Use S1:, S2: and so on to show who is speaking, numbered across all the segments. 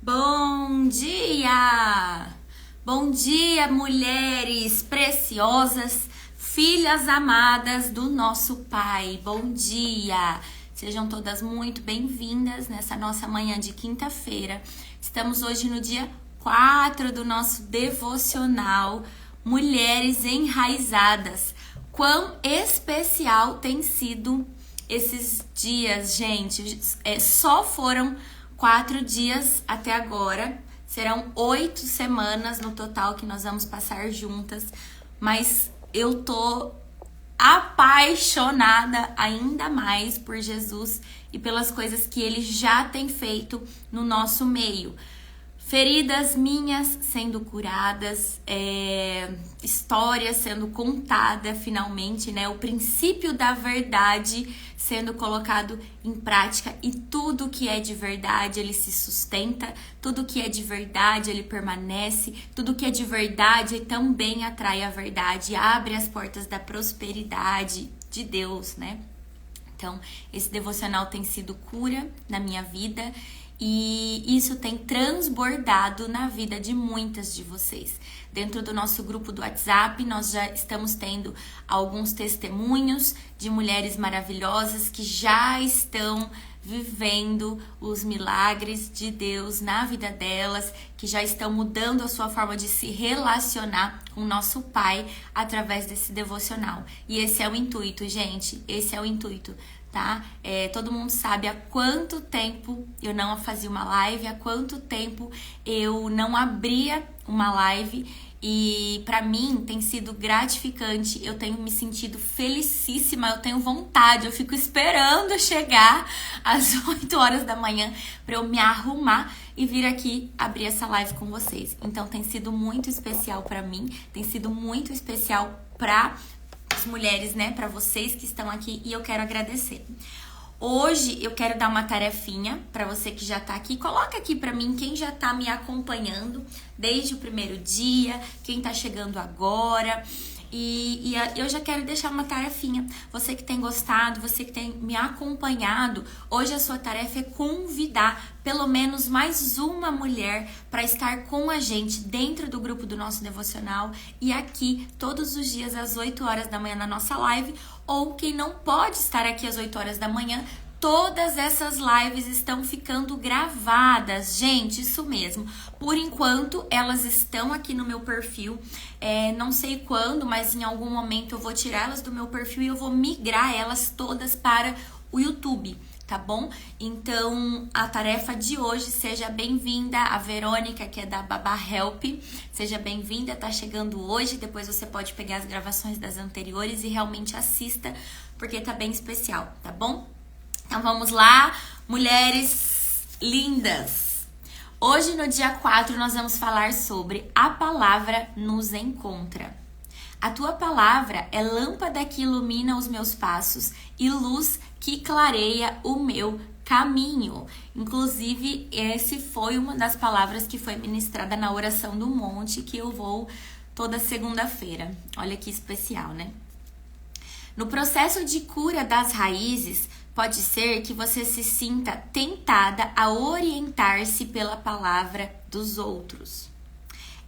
S1: Bom dia! Bom dia, mulheres preciosas, filhas amadas do nosso Pai. Bom dia! Sejam todas muito bem-vindas nessa nossa manhã de quinta-feira. Estamos hoje no dia 4 do nosso devocional Mulheres Enraizadas. Quão especial tem sido esses dias, gente. Só foram 4 dias até agora. Serão 8 semanas no total que nós vamos passar juntas. Mas eu tô apaixonada ainda mais por Jesus e pelas coisas que Ele já tem feito no nosso meio. Feridas minhas sendo curadas, histórias sendo contada finalmente, né? O princípio da verdade sendo colocado em prática, e tudo que é de verdade ele se sustenta, tudo que é de verdade ele permanece, tudo que é de verdade também atrai a verdade, abre as portas da prosperidade de Deus, né? Então, esse devocional tem sido cura na minha vida. E isso tem transbordado na vida de muitas de vocês. Dentro do nosso grupo do WhatsApp, nós já estamos tendo alguns testemunhos de mulheres maravilhosas que já estão vivendo os milagres de Deus na vida delas, que já estão mudando a sua forma de se relacionar com o nosso Pai através desse devocional. E esse é o intuito, gente, esse é o intuito. Tá? Todo mundo sabe há quanto tempo eu não fazia uma live, há quanto tempo eu não abria uma live, e pra mim tem sido gratificante. Eu tenho me sentido felicíssima, eu tenho vontade, eu fico esperando chegar às 8 horas da manhã pra eu me arrumar e vir aqui abrir essa live com vocês. Então tem sido muito especial pra mim, tem sido muito especial pra as mulheres, né, para vocês que estão aqui, e eu quero agradecer. Hoje eu quero dar uma tarefinha para você que já tá aqui. Coloca aqui para mim quem já tá me acompanhando desde o primeiro dia, quem tá chegando agora. E eu já quero deixar uma tarefinha. Você que tem gostado, você que tem me acompanhado, hoje a sua tarefa é convidar pelo menos mais uma mulher para estar com a gente dentro do grupo do nosso devocional e aqui todos os dias às 8 horas da manhã na nossa live. Ou quem não pode estar aqui às 8 horas da manhã, todas essas lives estão ficando gravadas, gente, isso mesmo. Por enquanto, elas estão aqui no meu perfil. Não sei quando, mas em algum momento eu vou tirá-las do meu perfil e eu vou migrar elas todas para o YouTube, tá bom? Então, a tarefa de hoje, seja bem-vinda, a Verônica, que é da Baba Help, seja bem-vinda, tá chegando hoje, depois você pode pegar as gravações das anteriores e realmente assista, porque tá bem especial, tá bom? Então vamos lá, mulheres lindas! Hoje, no dia 4, nós vamos falar sobre a palavra nos encontra. A tua palavra é lâmpada que ilumina os meus passos e luz que clareia o meu caminho. Inclusive, esse foi uma das palavras que foi ministrada na oração do monte, que eu vou toda segunda-feira. Olha que especial, né? No processo de cura das raízes, pode ser que você se sinta tentada a orientar-se pela palavra dos outros.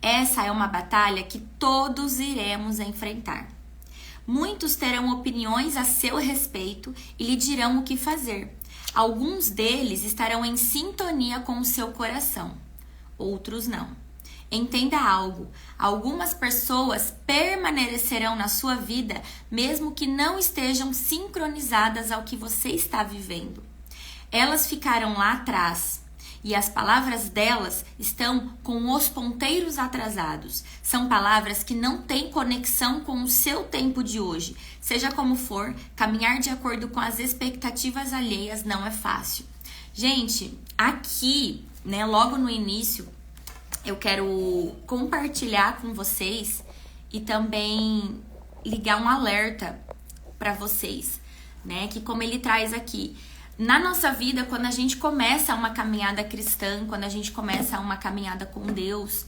S1: Essa é uma batalha que todos iremos enfrentar. Muitos terão opiniões a seu respeito e lhe dirão o que fazer. Alguns deles estarão em sintonia com o seu coração, outros não. Entenda algo, algumas pessoas permanecerão na sua vida mesmo que não estejam sincronizadas ao que você está vivendo. Elas ficaram lá atrás e as palavras delas estão com os ponteiros atrasados. São palavras que não têm conexão com o seu tempo de hoje. Seja como for, caminhar de acordo com as expectativas alheias não é fácil. Gente, aqui, né, logo no início, eu quero compartilhar com vocês e também ligar um alerta para vocês, né? Que como ele traz aqui, na nossa vida, quando a gente começa uma caminhada cristã, quando a gente começa uma caminhada com Deus,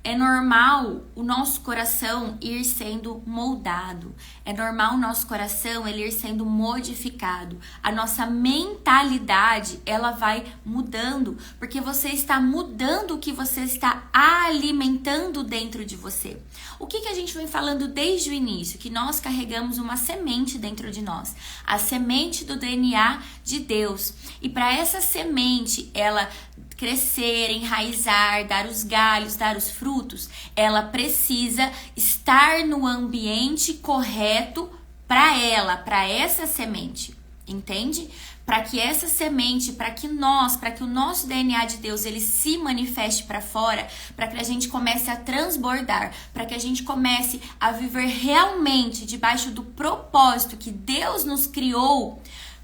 S1: É normal o nosso coração ir sendo moldado. É normal o nosso coração ele ir sendo modificado. A nossa mentalidade, ela vai mudando, porque você está mudando o que você está alimentando dentro de você. O que a gente vem falando desde o início? Que nós carregamos uma semente dentro de nós. A semente do DNA de Deus. E para essa semente, ela crescer, enraizar, dar os galhos, dar os frutos, ela precisa estar no ambiente correto para essa semente, entende? Para que essa semente, para que o nosso DNA de Deus, ele se manifeste para fora, para que a gente comece a transbordar, para que a gente comece a viver realmente debaixo do propósito que Deus nos criou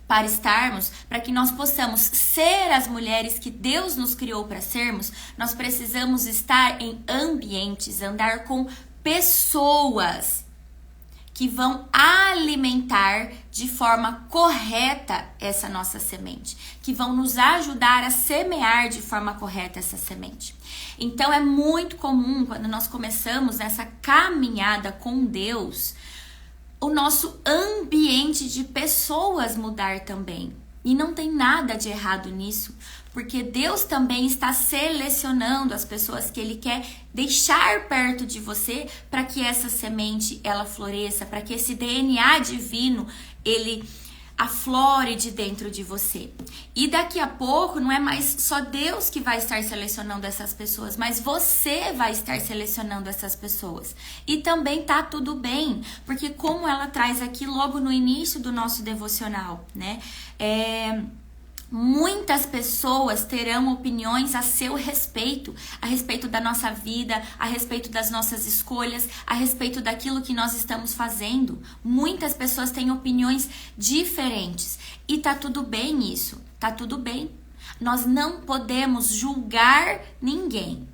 S1: para estarmos, para que nós possamos ser as mulheres que Deus nos criou para sermos, nós precisamos estar em ambientes, andar com pessoas que vão alimentar de forma correta essa nossa semente, que vão nos ajudar a semear de forma correta essa semente. Então é muito comum quando nós começamos nessa caminhada com Deus, o nosso ambiente de pessoas mudar também. E não tem nada de errado nisso, porque Deus também está selecionando as pessoas que Ele quer deixar perto de você para que essa semente ela floresça, para que esse DNA divino ele aflore de dentro de você. E daqui a pouco não é mais só Deus que vai estar selecionando essas pessoas, mas você vai estar selecionando essas pessoas. E também tá tudo bem, porque como ela traz aqui logo no início do nosso devocional, né? Muitas pessoas terão opiniões a seu respeito, a respeito da nossa vida, a respeito das nossas escolhas, a respeito daquilo que nós estamos fazendo. Muitas pessoas têm opiniões diferentes e tá tudo bem isso, tá tudo bem. Nós não podemos julgar ninguém.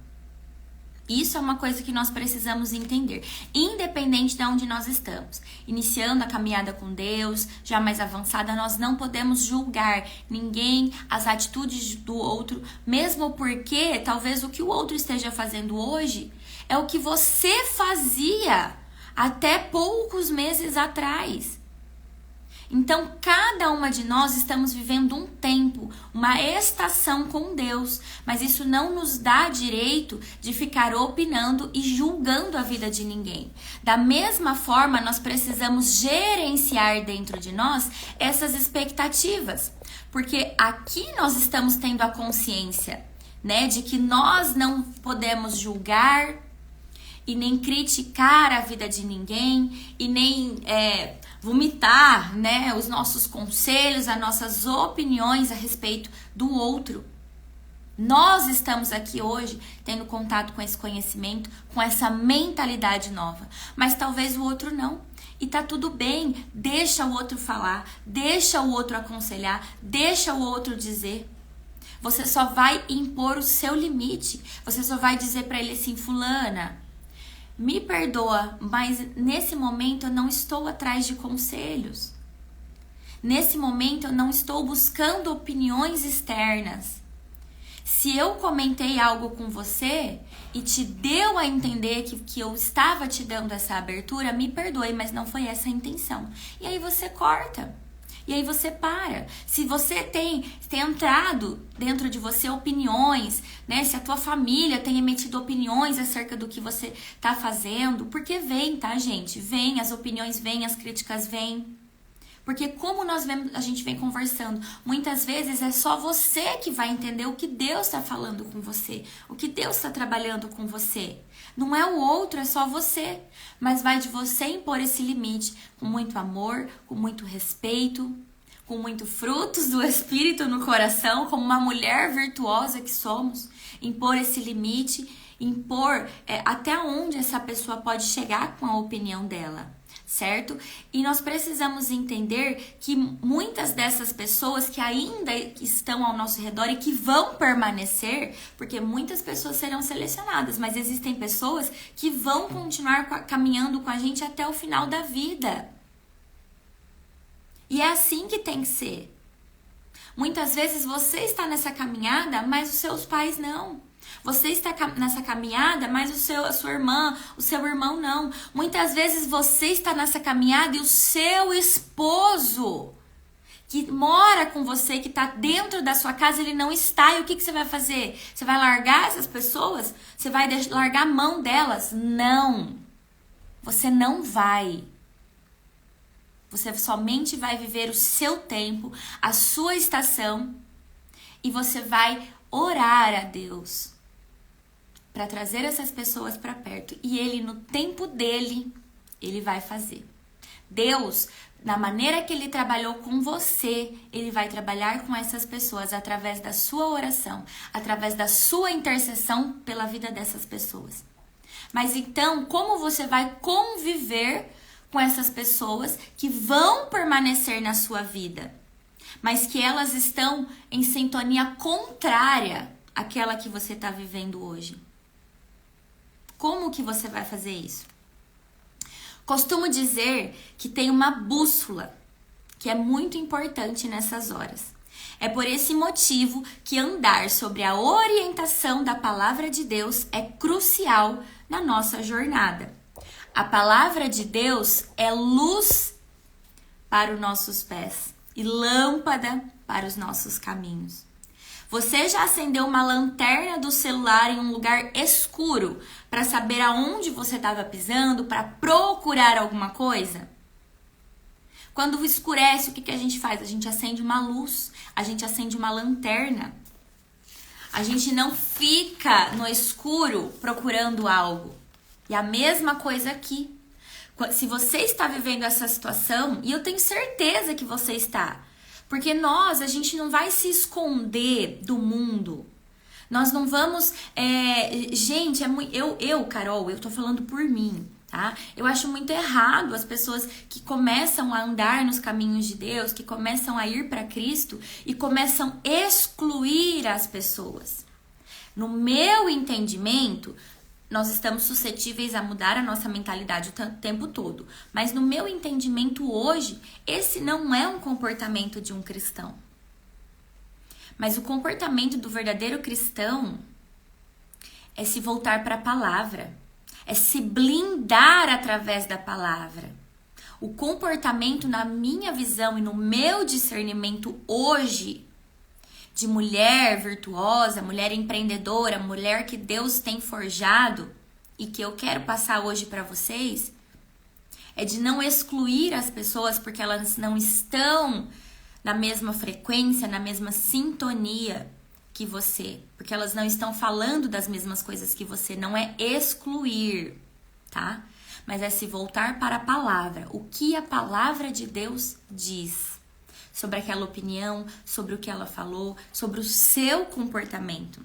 S1: Isso é uma coisa que nós precisamos entender, independente de onde nós estamos. Iniciando a caminhada com Deus, já mais avançada, nós não podemos julgar ninguém, as atitudes do outro, mesmo porque talvez o que o outro esteja fazendo hoje é o que você fazia até poucos meses atrás. Então, cada uma de nós estamos vivendo um tempo, uma estação com Deus, mas isso não nos dá direito de ficar opinando e julgando a vida de ninguém. Da mesma forma, nós precisamos gerenciar dentro de nós essas expectativas, porque aqui nós estamos tendo a consciência, né, de que nós não podemos julgar e nem criticar a vida de ninguém e nem vomitar, né, os nossos conselhos, as nossas opiniões a respeito do outro. Nós estamos aqui hoje tendo contato com esse conhecimento, com essa mentalidade nova, mas talvez o outro não. E tá tudo bem, deixa o outro falar, deixa o outro aconselhar, deixa o outro dizer. Você só vai impor o seu limite, você só vai dizer para ele assim: fulana, me perdoa, mas nesse momento eu não estou atrás de conselhos. Nesse momento eu não estou buscando opiniões externas. Se eu comentei algo com você e te deu a entender que eu estava te dando essa abertura, me perdoe, mas não foi essa a intenção. E aí você corta. E aí você para. Se você tem entrado dentro de você opiniões, né? Se a tua família tem emitido opiniões acerca do que você tá fazendo, porque vem, tá, gente? Vem, as opiniões vêm, as críticas vêm. Porque como a gente vem conversando, muitas vezes é só você que vai entender o que Deus está falando com você, o que Deus está trabalhando com você. Não é o outro, é só você. Mas vai de você impor esse limite com muito amor, com muito respeito, com muito frutos do Espírito no coração, como uma mulher virtuosa que somos. Impor esse limite, impor até onde essa pessoa pode chegar com a opinião dela. Certo? E nós precisamos entender que muitas dessas pessoas que ainda estão ao nosso redor e que vão permanecer, porque muitas pessoas serão selecionadas, mas existem pessoas que vão continuar caminhando com a gente até o final da vida. E é assim que tem que ser. Muitas vezes você está nessa caminhada, mas os seus pais não. Você está nessa caminhada, mas a sua irmã, o seu irmão não. Muitas vezes você está nessa caminhada e o seu esposo, que mora com você, que está dentro da sua casa, ele não está. E o que você vai fazer? Você vai largar essas pessoas? Você vai largar a mão delas? Não. Você não vai. Você somente vai viver o seu tempo, a sua estação, e você vai orar a Deus para trazer essas pessoas para perto. E Ele, no tempo dele, Ele vai fazer. Deus, na maneira que Ele trabalhou com você, Ele vai trabalhar com essas pessoas através da sua oração, através da sua intercessão pela vida dessas pessoas. Mas então, como você vai conviver com essas pessoas que vão permanecer na sua vida, mas que elas estão em sintonia contrária àquela que você está vivendo hoje? Como que você vai fazer isso? Costumo dizer que tem uma bússola que é muito importante nessas horas. É por esse motivo que andar sobre a orientação da palavra de Deus é crucial na nossa jornada. A palavra de Deus é luz para os nossos pés e lâmpada para os nossos caminhos. Você já acendeu uma lanterna do celular em um lugar escuro para saber aonde você estava pisando, para procurar alguma coisa? Quando escurece, o que a gente faz? A gente acende uma luz, a gente acende uma lanterna. A gente não fica no escuro procurando algo. E a mesma coisa aqui. Se você está vivendo essa situação, e eu tenho certeza que você está, porque a gente não vai se esconder do mundo. Nós não vamos... gente, Carol, eu tô falando por mim, tá? Eu acho muito errado as pessoas que começam a andar nos caminhos de Deus, que começam a ir para Cristo e começam a excluir as pessoas. No meu entendimento, nós estamos suscetíveis a mudar a nossa mentalidade o tempo todo. Mas no meu entendimento hoje, esse não é um comportamento de um cristão. Mas o comportamento do verdadeiro cristão é se voltar para a palavra. É se blindar através da palavra. O comportamento, na minha visão e no meu discernimento hoje, de mulher virtuosa, mulher empreendedora, mulher que Deus tem forjado e que eu quero passar hoje para vocês, é de não excluir as pessoas porque elas não estão na mesma frequência, na mesma sintonia que você, porque elas não estão falando das mesmas coisas que você. Não é excluir, tá? Mas é se voltar para a palavra. O que a palavra de Deus diz sobre aquela opinião, sobre o que ela falou, sobre o seu comportamento.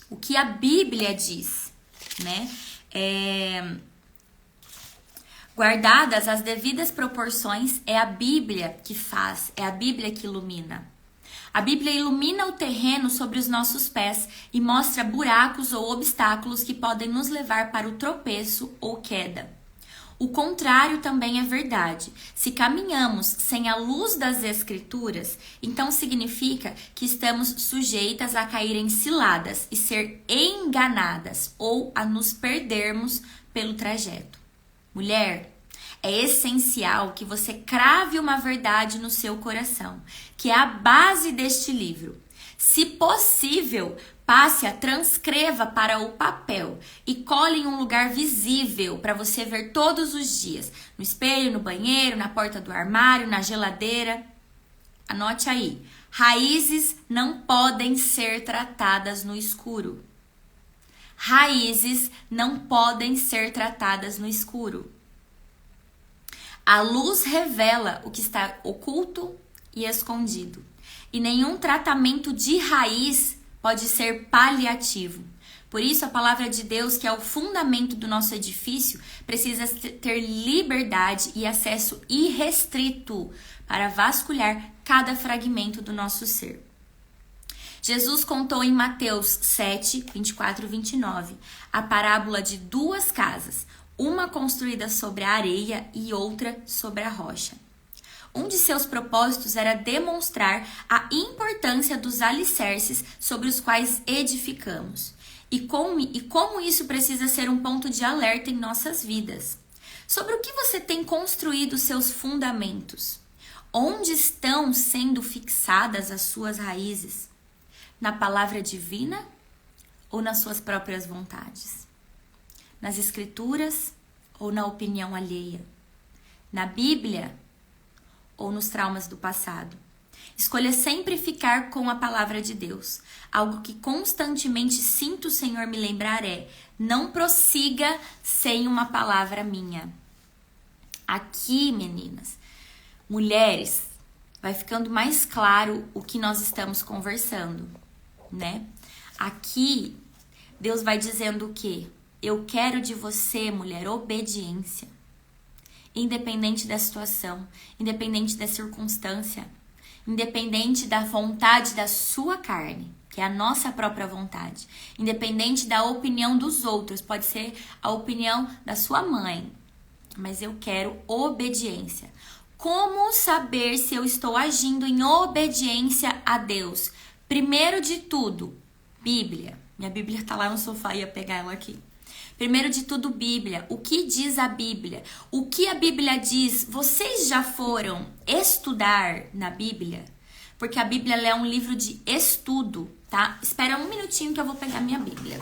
S1: O que a Bíblia diz, né? Guardadas as devidas proporções, é a Bíblia que faz, é a Bíblia que ilumina. A Bíblia ilumina o terreno sobre os nossos pés e mostra buracos ou obstáculos que podem nos levar para o tropeço ou queda. O contrário também é verdade. Se caminhamos sem a luz das Escrituras, então significa que estamos sujeitas a cair em ciladas e ser enganadas ou a nos perdermos pelo trajeto. Mulher, é essencial que você crave uma verdade no seu coração, que é a base deste livro. Se possível, transcreva para o papel e cole em um lugar visível para você ver todos os dias. No espelho, no banheiro, na porta do armário, na geladeira. Anote aí. Raízes não podem ser tratadas no escuro. Raízes não podem ser tratadas no escuro. A luz revela o que está oculto e escondido. E nenhum tratamento de raiz pode ser paliativo. Por isso, a palavra de Deus, que é o fundamento do nosso edifício, precisa ter liberdade e acesso irrestrito para vasculhar cada fragmento do nosso ser. Jesus contou em Mateus 7, 24 e 29, a parábola de duas casas, uma construída sobre a areia e outra sobre a rocha. Um de seus propósitos era demonstrar a importância dos alicerces sobre os quais edificamos e como isso precisa ser um ponto de alerta em nossas vidas. Sobre o que você tem construído seus fundamentos? Onde estão sendo fixadas as suas raízes? Na palavra divina ou nas suas próprias vontades? Nas escrituras ou na opinião alheia? Na Bíblia ou nos traumas do passado? Escolha sempre ficar com a palavra de Deus. Algo que constantemente sinto o Senhor me lembrar é: não prossiga sem uma palavra minha. Aqui, meninas, mulheres, vai ficando mais claro o que nós estamos conversando, né? Aqui, Deus vai dizendo o quê? Eu quero de você, mulher, obediência. Independente da situação, independente da circunstância, independente da vontade da sua carne, que é a nossa própria vontade, independente da opinião dos outros, pode ser a opinião da sua mãe, mas eu quero obediência. Como saber se eu estou agindo em obediência a Deus? Primeiro de tudo, Bíblia. Minha Bíblia tá lá no sofá, ia pegar ela aqui. Primeiro de tudo, Bíblia. O que diz a Bíblia? O que a Bíblia diz? Vocês já foram estudar na Bíblia? Porque a Bíblia é um livro de estudo, tá? Espera um minutinho que eu vou pegar minha Bíblia.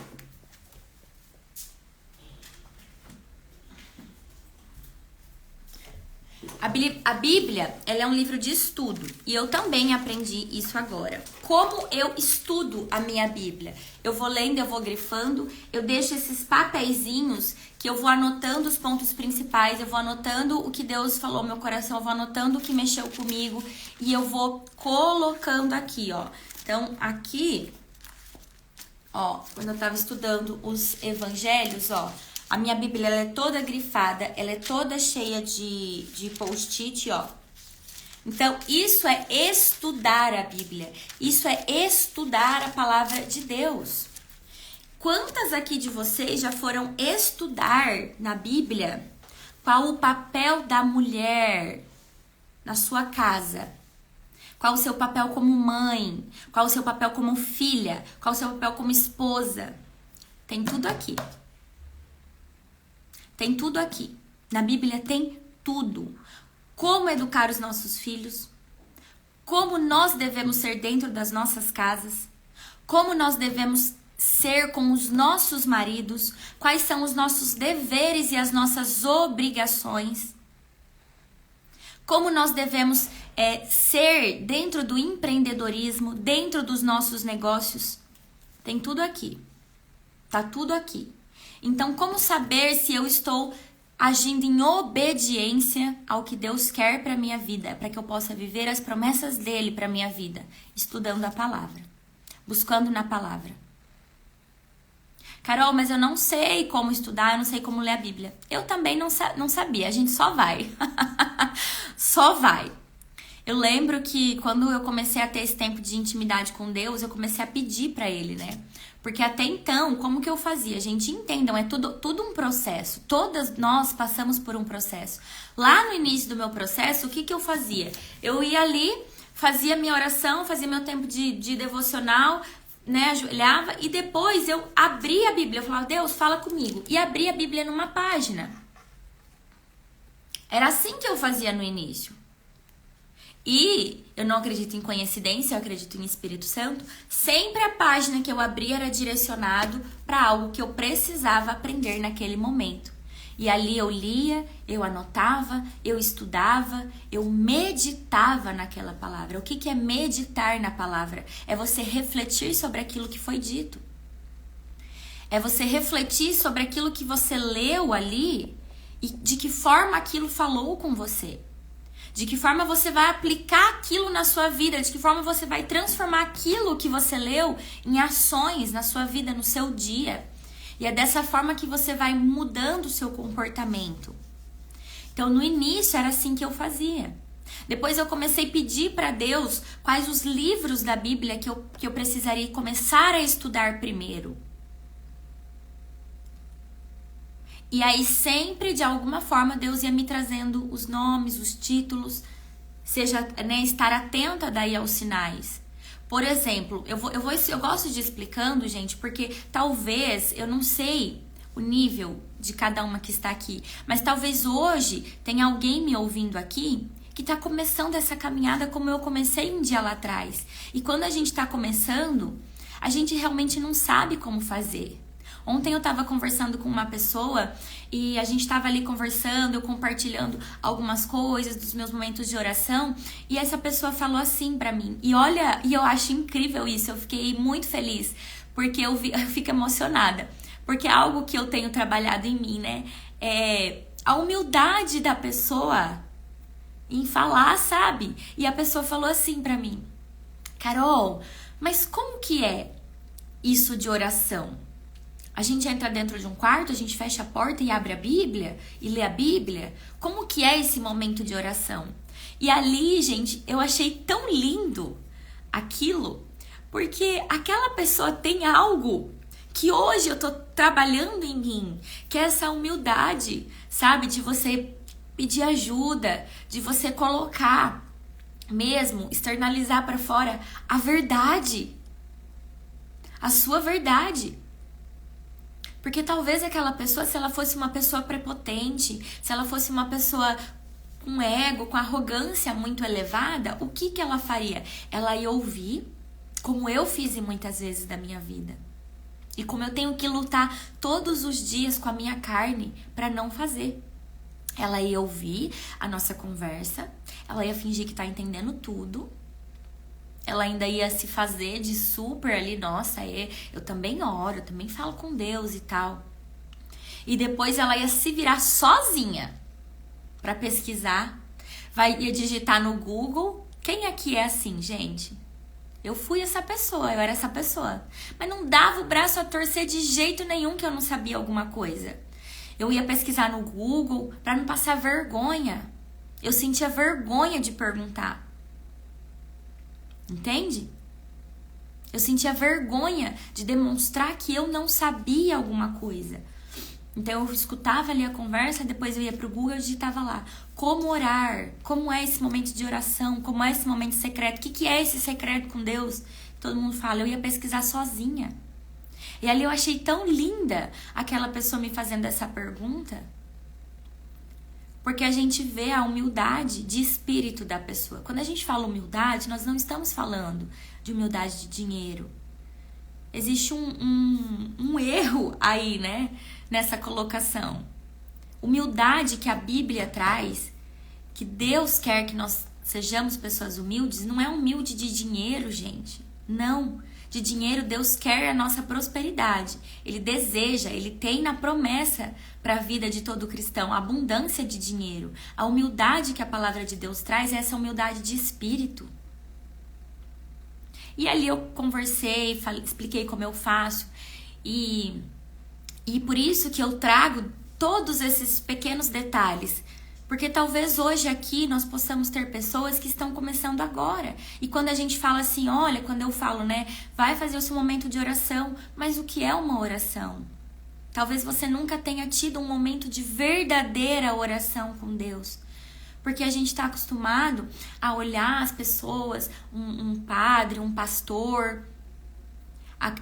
S1: A Bíblia, ela é um livro de estudo e eu também aprendi isso agora. Como eu estudo a minha Bíblia? Eu vou lendo, eu vou grifando, eu deixo esses papeizinhos que eu vou anotando os pontos principais, eu vou anotando o que Deus falou no meu coração, eu vou anotando o que mexeu comigo e eu vou colocando aqui, ó. Então, aqui, ó, quando eu tava estudando os evangelhos, ó, a minha Bíblia, ela é toda grifada, ela é toda cheia de post-it, ó. Então, isso é estudar a Bíblia. Isso é estudar a palavra de Deus. Quantas aqui de vocês já foram estudar na Bíblia qual o papel da mulher na sua casa? Qual o seu papel como mãe? Qual o seu papel como filha? Qual o seu papel como esposa? Tem tudo aqui. Tem tudo aqui. Na Bíblia tem tudo. Como educar os nossos filhos. Como nós devemos ser dentro das nossas casas. Como nós devemos ser com os nossos maridos. Quais são os nossos deveres e as nossas obrigações. Como nós devemos ser dentro do empreendedorismo, dentro dos nossos negócios. Tem tudo aqui. Tá tudo aqui. Então, como saber se eu estou agindo em obediência ao que Deus quer para minha vida, para que eu possa viver as promessas dele para minha vida? Estudando a palavra, buscando na palavra. Carol, mas eu não sei como estudar, eu não sei como ler a Bíblia. Eu também não sabia, a gente só vai. Só vai. Eu lembro que quando eu comecei a ter esse tempo de intimidade com Deus, eu comecei a pedir para ele, né? Porque até então, como que eu fazia? Gente, entendam, é tudo um processo. Todas nós passamos por um processo. Lá no início do meu processo, o que eu fazia? Eu ia ali, fazia minha oração, fazia meu tempo de devocional, né? Ajoelhava e depois eu abria a Bíblia. Eu falava, Deus, fala comigo. E abria a Bíblia numa página. Era assim que eu fazia no início. E eu não acredito em coincidência, eu acredito em Espírito Santo. Sempre a página que eu abria era direcionado para algo que eu precisava aprender naquele momento. E ali eu lia, eu anotava, eu estudava, eu meditava naquela palavra. O que é meditar na palavra? É você refletir sobre aquilo que foi dito. É você refletir sobre aquilo que você leu ali e de que forma aquilo falou com você. De que forma você vai aplicar aquilo na sua vida, de que forma você vai transformar aquilo que você leu em ações na sua vida, no seu dia. E é dessa forma que você vai mudando o seu comportamento. Então, no início era assim que eu fazia. Depois eu comecei a pedir para Deus quais os livros da Bíblia que eu precisaria começar a estudar primeiro. E aí sempre, de alguma forma, Deus ia me trazendo os nomes, os títulos. seja, né, estar atenta daí aos sinais. Por exemplo, eu gosto de ir explicando, gente, porque talvez, eu não sei o nível de cada uma que está aqui, mas talvez hoje tenha alguém me ouvindo aqui que está começando essa caminhada como eu comecei um dia lá atrás. E quando a gente está começando, a gente realmente não sabe como fazer. Ontem eu estava conversando com uma pessoa e a gente estava ali conversando, eu compartilhando algumas coisas dos meus momentos de oração, e essa pessoa falou assim pra mim. E olha, e eu acho incrível isso, eu fiquei muito feliz, porque eu fico emocionada, porque é algo que eu tenho trabalhado em mim, né? É a humildade da pessoa em falar, sabe? E a pessoa falou assim pra mim: Carol, mas como que é isso de oração? A gente entra dentro de um quarto, a gente fecha a porta e abre a Bíblia e lê a Bíblia? Como que é esse momento de oração? E ali, gente, eu achei tão lindo aquilo, porque aquela pessoa tem algo que hoje eu tô trabalhando em mim, que é essa humildade, sabe? De você pedir ajuda, de você colocar mesmo, externalizar para fora a verdade, a sua verdade. Porque talvez aquela pessoa, se ela fosse uma pessoa prepotente, se ela fosse uma pessoa com ego, com arrogância muito elevada, o que ela faria? Ela ia ouvir, como eu fiz muitas vezes da minha vida. E como eu tenho que lutar todos os dias com a minha carne para não fazer. Ela ia ouvir a nossa conversa, ela ia fingir que tá entendendo tudo. Ela ainda ia se fazer de super ali, nossa, eu também oro, eu também falo com Deus e tal. E depois ela ia se virar sozinha para pesquisar, ia digitar no Google. Quem aqui é assim, gente? Eu fui essa pessoa, eu era essa pessoa. Mas não dava o braço a torcer de jeito nenhum que eu não sabia alguma coisa. Eu ia pesquisar no Google para não passar vergonha. Eu sentia vergonha de perguntar. Entende? Eu sentia vergonha de demonstrar que eu não sabia alguma coisa. Então eu escutava ali a conversa, depois eu ia pro Google e digitava lá: como orar, como é esse momento de oração, como é esse momento secreto, o que é esse secreto com Deus? Todo mundo fala, eu ia pesquisar sozinha. E ali eu achei tão linda aquela pessoa me fazendo essa pergunta, porque a gente vê a humildade de espírito da pessoa. Quando a gente fala humildade, nós não estamos falando de humildade de dinheiro. Existe um erro aí, né? Nessa colocação. Humildade que a Bíblia traz, que Deus quer que nós sejamos pessoas humildes, não é humilde de dinheiro, gente. Não. De dinheiro, Deus quer a nossa prosperidade. Ele deseja, Ele tem na promessa para a vida de todo cristão a abundância de dinheiro. A humildade que a palavra de Deus traz é essa humildade de espírito. E ali eu conversei, expliquei como eu faço. E por isso que eu trago todos esses pequenos detalhes. Porque talvez hoje aqui nós possamos ter pessoas que estão começando agora. E quando a gente fala assim, olha, quando eu falo, né, vai fazer o seu momento de oração, mas o que é uma oração? Talvez você nunca tenha tido um momento de verdadeira oração com Deus. Porque a gente está acostumado a olhar as pessoas, um padre, um pastor,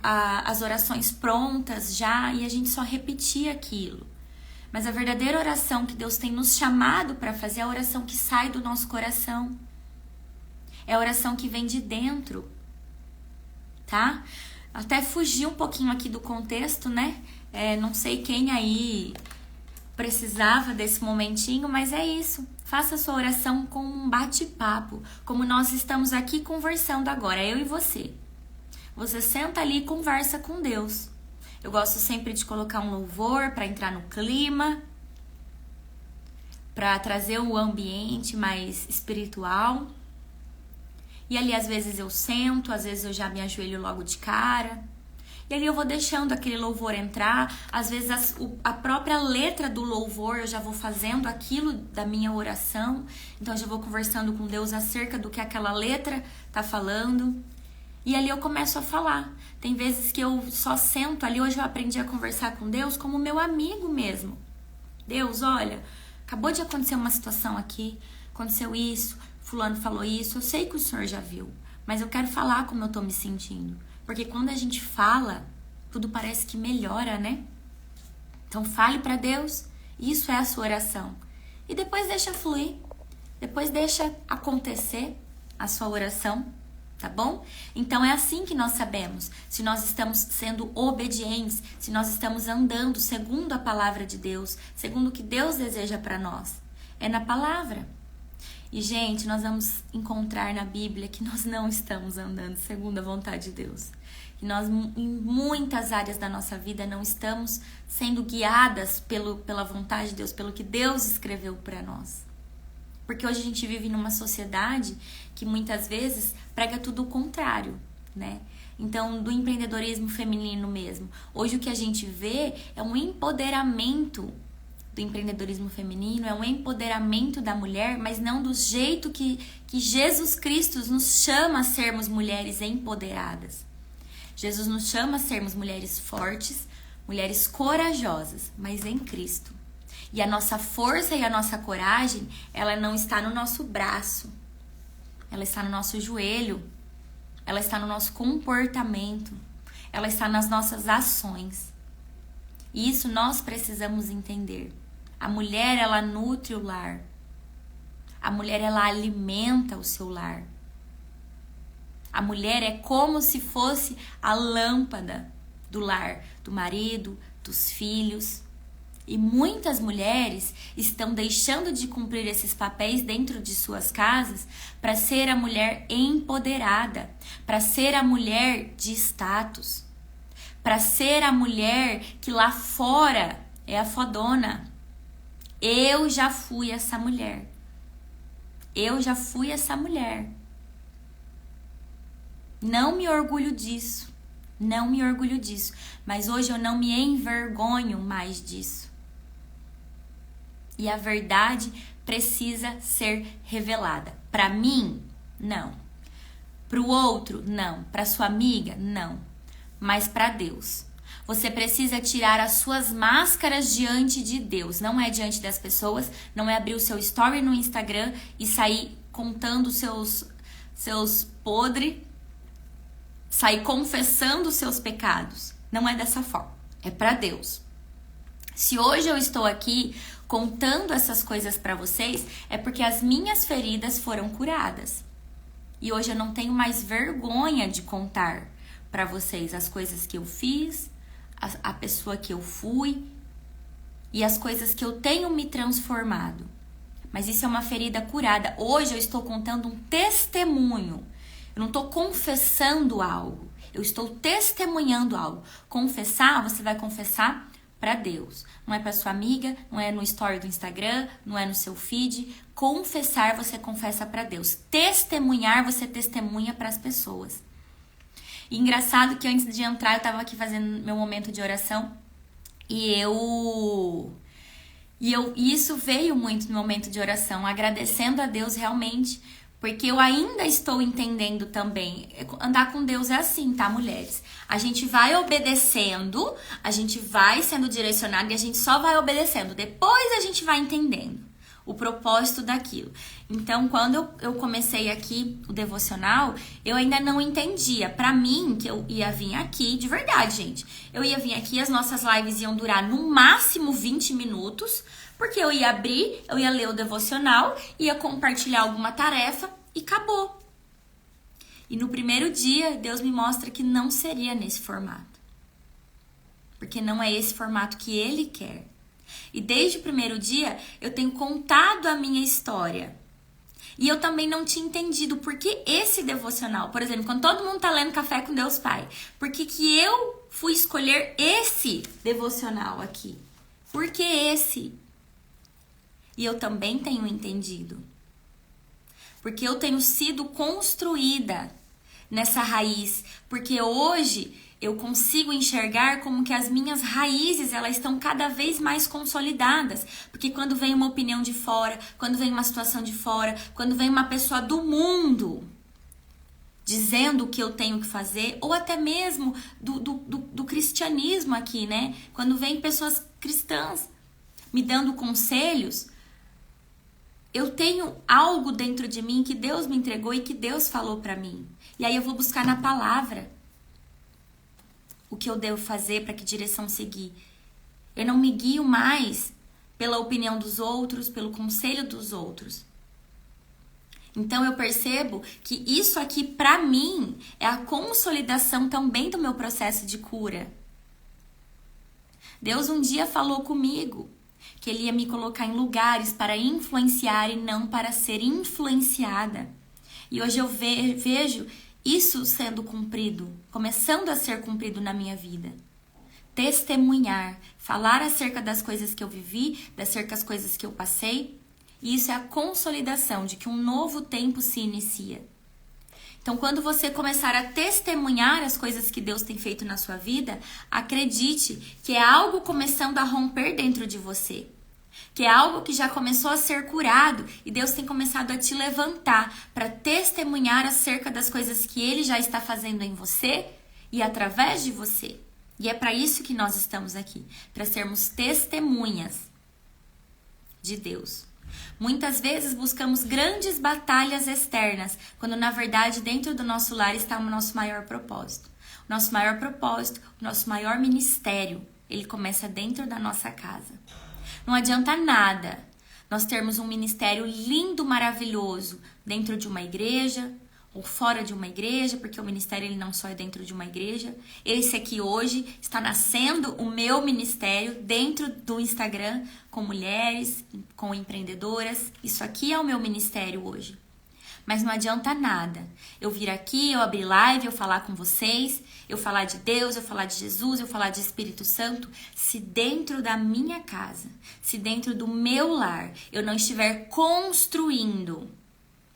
S1: as orações prontas já, e a gente só repetia aquilo. Mas a verdadeira oração que Deus tem nos chamado para fazer é a oração que sai do nosso coração. É a oração que vem de dentro, tá? Até fugir um pouquinho aqui do contexto, né? Não sei quem aí precisava desse momentinho, mas é isso. Faça a sua oração com um bate-papo, como nós estamos aqui conversando agora, eu e você. Você senta ali e conversa com Deus. Eu gosto sempre de colocar um louvor para entrar no clima, para trazer o ambiente mais espiritual. E ali às vezes eu sento, às vezes eu já me ajoelho logo de cara. E ali eu vou deixando aquele louvor entrar. Às vezes a própria letra do louvor eu já vou fazendo aquilo da minha oração. Então eu já vou conversando com Deus acerca do que aquela letra tá falando. E ali eu começo a falar. Tem vezes que eu só sento ali. Hoje eu aprendi a conversar com Deus como meu amigo mesmo. Deus, olha, acabou de acontecer uma situação aqui. Aconteceu isso. fulano falou isso, eu sei que o senhor já viu, mas eu quero falar como eu tô me sentindo. Porque quando a gente fala, tudo parece que melhora, né? Então fale para Deus, isso é a sua oração. E depois deixa fluir, depois deixa acontecer a sua oração, tá bom? Então é assim que nós sabemos se nós estamos sendo obedientes, se nós estamos andando segundo a palavra de Deus, segundo o que Deus deseja para nós. É na palavra. E, gente, nós vamos encontrar na Bíblia que nós não estamos andando segundo a vontade de Deus. Que nós, em muitas áreas da nossa vida, não estamos sendo guiadas pela vontade de Deus, pelo que Deus escreveu para nós. Porque hoje a gente vive numa sociedade que muitas vezes prega tudo o contrário, né? Então, do empreendedorismo feminino mesmo. Hoje o que a gente vê é um empoderamento do empreendedorismo feminino, é um empoderamento da mulher, mas não do jeito que Jesus Cristo nos chama a sermos mulheres empoderadas. Jesus nos chama a sermos mulheres fortes, mulheres corajosas, mas em Cristo. E a nossa força e a nossa coragem, ela não está no nosso braço, ela está no nosso joelho, ela está no nosso comportamento, ela está nas nossas ações. E isso nós precisamos entender. A mulher, ela nutre o lar. A mulher, ela alimenta o seu lar. A mulher é como se fosse a lâmpada do lar, do marido, dos filhos. E muitas mulheres estão deixando de cumprir esses papéis dentro de suas casas para ser a mulher empoderada, para ser a mulher de status, para ser a mulher que lá fora é a fodona. Eu já fui essa mulher. Eu já fui essa mulher. Não me orgulho disso. Não me orgulho disso. Mas hoje eu não me envergonho mais disso. E a verdade precisa ser revelada. Para mim, não. Para o outro, não. Para sua amiga, não. Mas para Deus. Você precisa tirar as suas máscaras diante de Deus. Não é diante das pessoas. Não é abrir o seu story no Instagram e sair contando seus podres. Sair confessando os seus pecados. Não é dessa forma. É para Deus. Se hoje eu estou aqui contando essas coisas para vocês, é porque as minhas feridas foram curadas. E hoje eu não tenho mais vergonha de contar para vocês as coisas que eu fiz, a pessoa que eu fui e as coisas que eu tenho me transformado. Mas isso é uma ferida curada. Hoje eu estou contando um testemunho. Eu não estou confessando algo. Eu estou testemunhando algo. Confessar, você vai confessar para Deus. Não é para sua amiga, não é no story do Instagram, não é no seu feed. Confessar, você confessa para Deus. Testemunhar, você testemunha para as pessoas. E engraçado que antes de entrar eu tava aqui fazendo meu momento de oração e isso veio muito no momento de oração, agradecendo a Deus realmente, porque eu ainda estou entendendo também. Andar com Deus é assim, tá, mulheres? A gente vai obedecendo, a gente vai sendo direcionado e a gente só vai obedecendo. Depois a gente vai entendendo o propósito daquilo. Então, quando eu comecei aqui o devocional, eu ainda não entendia. Pra mim, que eu ia vir aqui, de verdade, gente, eu ia vir aqui, as nossas lives iam durar no máximo 20 minutos, porque eu ia abrir, eu ia ler o devocional, ia compartilhar alguma tarefa e acabou. E no primeiro dia, Deus me mostra que não seria nesse formato. Porque não é esse formato que Ele quer. E desde o primeiro dia, eu tenho contado a minha história. E eu também não tinha entendido por que esse devocional. Por exemplo, quando todo mundo tá lendo Café com Deus Pai, por que eu fui escolher esse devocional aqui? Por que esse? E eu também tenho entendido. Porque eu tenho sido construída nessa raiz. Porque hoje eu consigo enxergar como que as minhas raízes, elas estão cada vez mais consolidadas. Porque quando vem uma opinião de fora, quando vem uma situação de fora, quando vem uma pessoa do mundo dizendo o que eu tenho que fazer, ou até mesmo do cristianismo aqui, né? Quando vem pessoas cristãs me dando conselhos, eu tenho algo dentro de mim que Deus me entregou e que Deus falou pra mim. E aí eu vou buscar na palavra o que eu devo fazer, para que direção seguir. Eu não me guio mais pela opinião dos outros, pelo conselho dos outros. Então eu percebo que isso aqui pra mim é a consolidação também do meu processo de cura. Deus um dia falou comigo que Ele ia me colocar em lugares para influenciar e não para ser influenciada. E hoje eu vejo isso sendo cumprido, começando a ser cumprido na minha vida. Testemunhar, falar acerca das coisas que eu vivi, acerca das coisas que eu passei. E isso é a consolidação de que um novo tempo se inicia. Então, quando você começar a testemunhar as coisas que Deus tem feito na sua vida, acredite que é algo começando a romper dentro de você. Que é algo que já começou a ser curado e Deus tem começado a te levantar para testemunhar acerca das coisas que Ele já está fazendo em você e através de você. E é para isso que nós estamos aqui, para sermos testemunhas de Deus. Muitas vezes buscamos grandes batalhas externas, quando na verdade dentro do nosso lar está o nosso maior propósito. O nosso maior propósito, o nosso maior ministério, ele começa dentro da nossa casa. Não adianta nada nós termos um ministério lindo, maravilhoso dentro de uma igreja ou fora de uma igreja, porque o ministério ele não só é dentro de uma igreja. Esse aqui hoje está nascendo o meu ministério dentro do Instagram, com mulheres, com empreendedoras. Isso aqui é o meu ministério hoje. Mas não adianta nada eu vir aqui, eu abrir live, eu falar com vocês, eu falar de Deus, eu falar de Jesus, eu falar de Espírito Santo, se dentro da minha casa, se dentro do meu lar, eu não estiver construindo.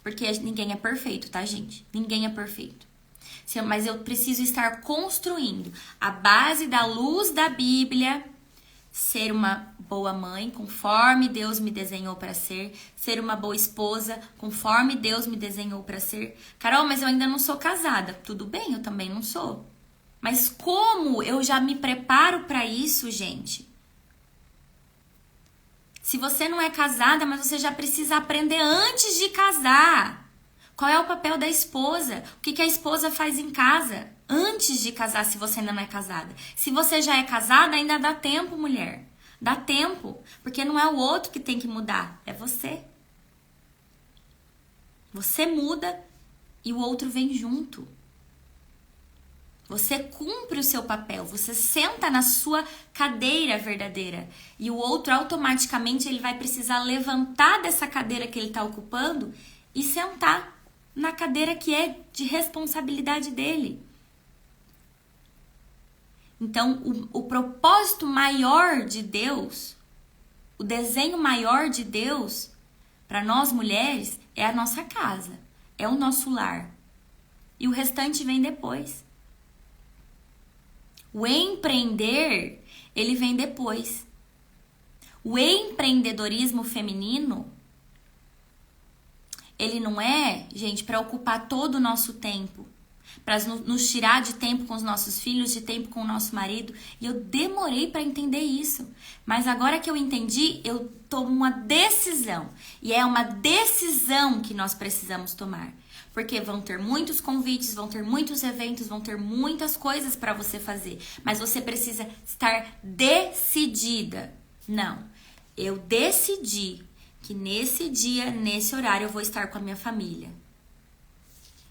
S1: Porque ninguém é perfeito, tá, gente? Ninguém é perfeito. Mas eu preciso estar construindo a base da luz da Bíblia, ser uma boa mãe, conforme Deus me desenhou para ser uma boa esposa, conforme Deus me desenhou para ser. Carol, mas eu ainda não sou casada. Tudo bem, eu também não sou. Mas como eu já me preparo para isso, gente? Se você não é casada, mas você já precisa aprender antes de casar. Qual é o papel da esposa? O que a esposa faz em casa antes de casar, se você ainda não é casada? Se você já é casada, ainda dá tempo, mulher. Dá tempo. Porque não é o outro que tem que mudar, é você. Você muda e o outro vem junto. Você cumpre o seu papel, você senta na sua cadeira verdadeira e o outro automaticamente ele vai precisar levantar dessa cadeira que ele está ocupando e sentar na cadeira que é de responsabilidade dele. Então, o propósito maior de Deus, o desenho maior de Deus para nós mulheres é a nossa casa, é o nosso lar. E o restante vem depois. O empreender, ele vem depois. O empreendedorismo feminino, ele não é, gente, para ocupar todo o nosso tempo, para nos tirar de tempo com os nossos filhos, de tempo com o nosso marido. E eu demorei para entender isso. Mas agora que eu entendi, eu tomo uma decisão. E é uma decisão que nós precisamos tomar. Porque vão ter muitos convites, vão ter muitos eventos, vão ter muitas coisas para você fazer. Mas você precisa estar decidida. Não, eu decidi que nesse dia, nesse horário, eu vou estar com a minha família.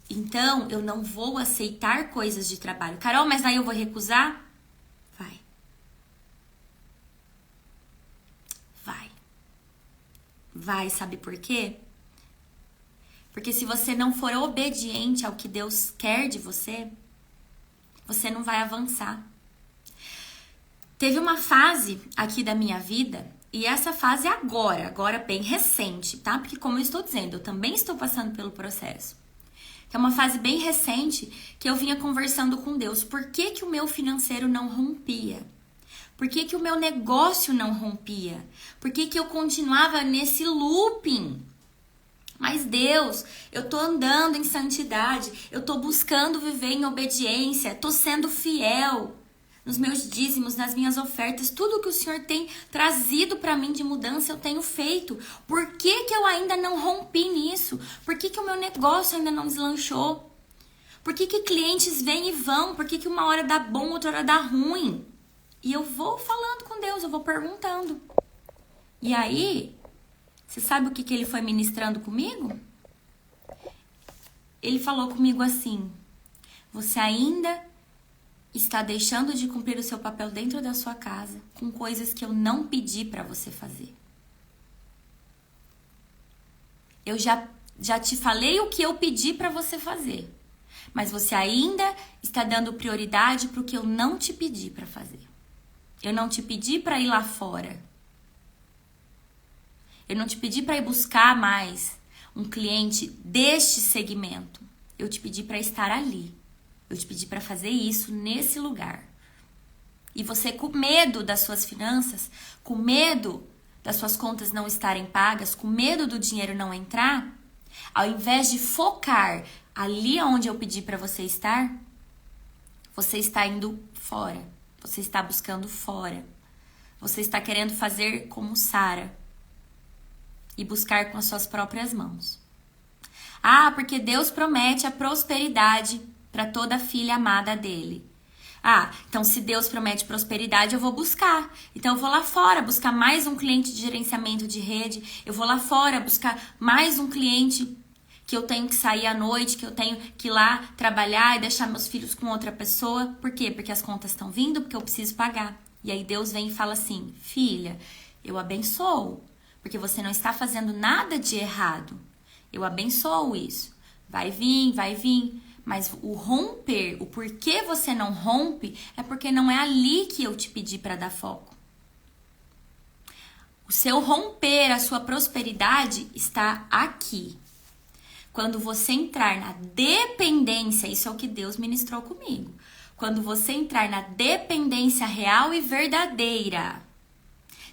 S1: Então, eu não vou aceitar coisas de trabalho. Carol, mas aí eu vou recusar? Vai. Vai. Vai, sabe por quê? Porque se você não for obediente ao que Deus quer de você, você não vai avançar. Teve uma fase aqui da minha vida, e essa fase é agora bem recente, tá? Porque como eu estou dizendo, eu também estou passando pelo processo. É uma fase bem recente que eu vinha conversando com Deus. Por que que o meu financeiro não rompia? Por que que o meu negócio não rompia? Por que que eu continuava nesse looping? Mas Deus, eu tô andando em santidade, eu tô buscando viver em obediência, tô sendo fiel. nos meus dízimos, nas minhas ofertas, tudo que o Senhor tem trazido para mim de mudança, eu tenho feito. Por que que eu ainda não rompi nisso? Por que que o meu negócio ainda não deslanchou? Por que que clientes vêm e vão? Por que que uma hora dá bom, outra hora dá ruim? E eu vou falando com Deus, eu vou perguntando. E aí, você sabe o que que ele foi ministrando comigo? Ele falou comigo assim: você ainda está deixando de cumprir o seu papel dentro da sua casa com coisas que eu não pedi para você fazer. Eu já te falei o que eu pedi para você fazer, mas você ainda está dando prioridade para o que eu não te pedi para fazer. Eu não te pedi para ir lá fora. Eu não te pedi para ir buscar mais um cliente deste segmento. Eu te pedi para estar ali. Eu te pedi para fazer isso nesse lugar. E você, com medo das suas finanças, com medo das suas contas não estarem pagas, com medo do dinheiro não entrar, ao invés de focar ali onde eu pedi para você estar, você está indo fora. Você está buscando fora. Você está querendo fazer como Sara e buscar com as suas próprias mãos. Ah, porque Deus promete a prosperidade para toda filha amada dele. Ah, então se Deus promete prosperidade, eu vou buscar. Então eu vou lá fora buscar mais um cliente de gerenciamento de rede. Eu vou lá fora buscar mais um cliente que eu tenho que sair à noite, que eu tenho que ir lá trabalhar e deixar meus filhos com outra pessoa. Por quê? Porque as contas estão vindo, porque eu preciso pagar. E aí Deus vem e fala assim: filha, eu abençoo, porque você não está fazendo nada de errado. Eu abençoo isso. Vai vir, vai vir. Mas o romper, o porquê você não rompe, é porque não é ali que eu te pedi para dar foco. O seu romper, a sua prosperidade está aqui. Quando você entrar na dependência, isso é o que Deus ministrou comigo. Quando você entrar na dependência real e verdadeira,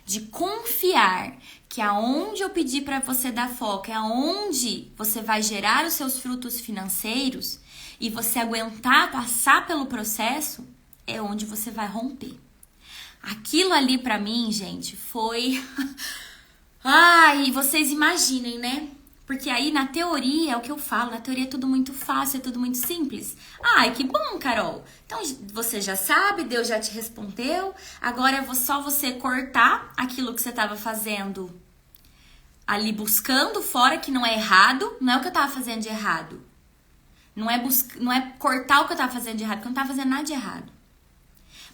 S1: de confiar que aonde eu pedi para você dar foco é aonde você vai gerar os seus frutos financeiros e você aguentar passar pelo processo, é onde você vai romper. Aquilo ali para mim, gente, foi... Ai, vocês imaginem, né? Porque aí na teoria é o que eu falo, na teoria é tudo muito fácil, é tudo muito simples. Ai, que bom, Carol. Então você já sabe, Deus já te respondeu. Agora é só você cortar aquilo que você estava fazendo ali buscando fora, que não é errado. Não é o que eu estava fazendo de errado. Não é cortar o que eu estava fazendo de errado, porque eu não estava fazendo nada de errado.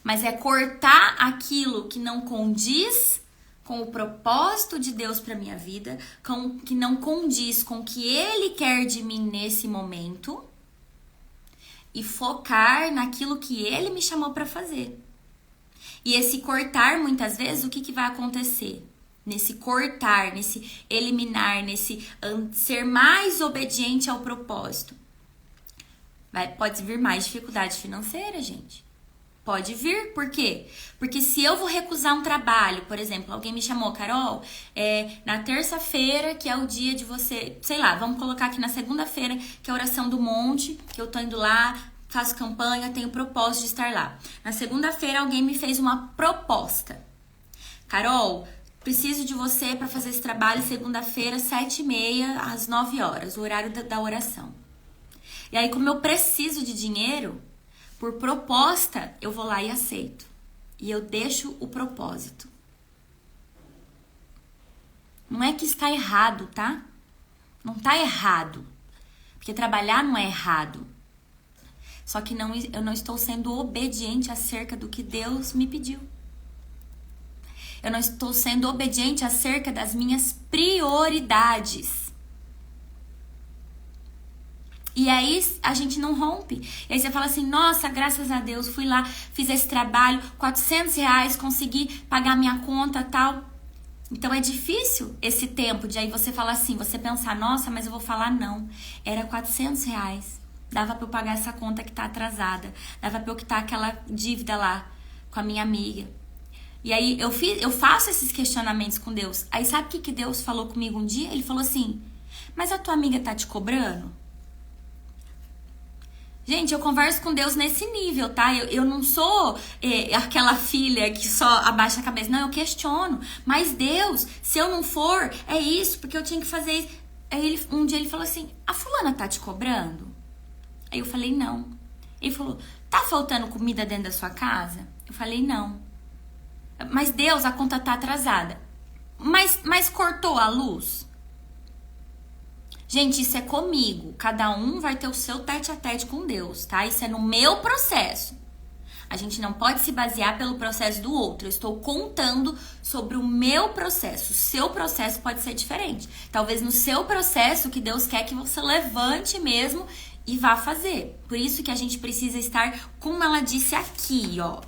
S1: Mas é cortar aquilo que não condiz com o propósito de Deus para minha vida, que não condiz com o que Ele quer de mim nesse momento, e focar naquilo que Ele me chamou para fazer. E esse cortar, muitas vezes, o que vai acontecer? Nesse cortar, nesse eliminar, nesse ser mais obediente ao propósito, pode vir mais dificuldade financeira, gente. Pode vir, por quê? Porque se eu vou recusar um trabalho, por exemplo, alguém me chamou, Carol, na terça-feira, que é o dia de você, sei lá, vamos colocar aqui na segunda-feira, que é a oração do monte, que eu tô indo lá, faço campanha, tenho propósito de estar lá. Na segunda-feira, alguém me fez uma proposta. Carol, preciso de você para fazer esse trabalho segunda-feira, 7h30 às 9h, o horário da oração. E aí, como eu preciso de dinheiro, por proposta, eu vou lá e aceito. E eu deixo o propósito. Não é que está errado, tá? Não está errado. Porque trabalhar não é errado. Só que eu não estou sendo obediente acerca do que Deus me pediu. Eu não estou sendo obediente acerca das minhas prioridades. E aí a gente não rompe. E aí você fala assim: nossa, graças a Deus, fui lá, fiz esse trabalho, R$400, consegui pagar minha conta, tal. Então é difícil esse tempo de aí você falar assim, você pensar: nossa, mas eu vou falar não. Era R$400. Dava pra eu pagar essa conta que tá atrasada. Dava pra eu quitar aquela dívida lá com a minha amiga. E aí eu faço esses questionamentos com Deus. Aí sabe o que Deus falou comigo um dia? Ele falou assim: mas a tua amiga tá te cobrando? Gente, eu converso com Deus nesse nível, tá? Eu não sou aquela filha que só abaixa a cabeça. Não, eu questiono. Mas Deus, se eu não for, é isso, porque eu tinha que fazer isso. Aí um dia ele falou assim, a fulana tá te cobrando? Aí eu falei, não. Ele falou, tá faltando comida dentro da sua casa? Eu falei, não. Mas Deus, a conta tá atrasada. Mas cortou a luz? Gente, isso é comigo. Cada um vai ter o seu tete-a-tete com Deus, tá? Isso é no meu processo. A gente não pode se basear pelo processo do outro. Eu estou contando sobre o meu processo. O seu processo pode ser diferente. Talvez no seu processo que Deus quer que você levante mesmo e vá fazer. Por isso que a gente precisa estar, como ela disse aqui, ó.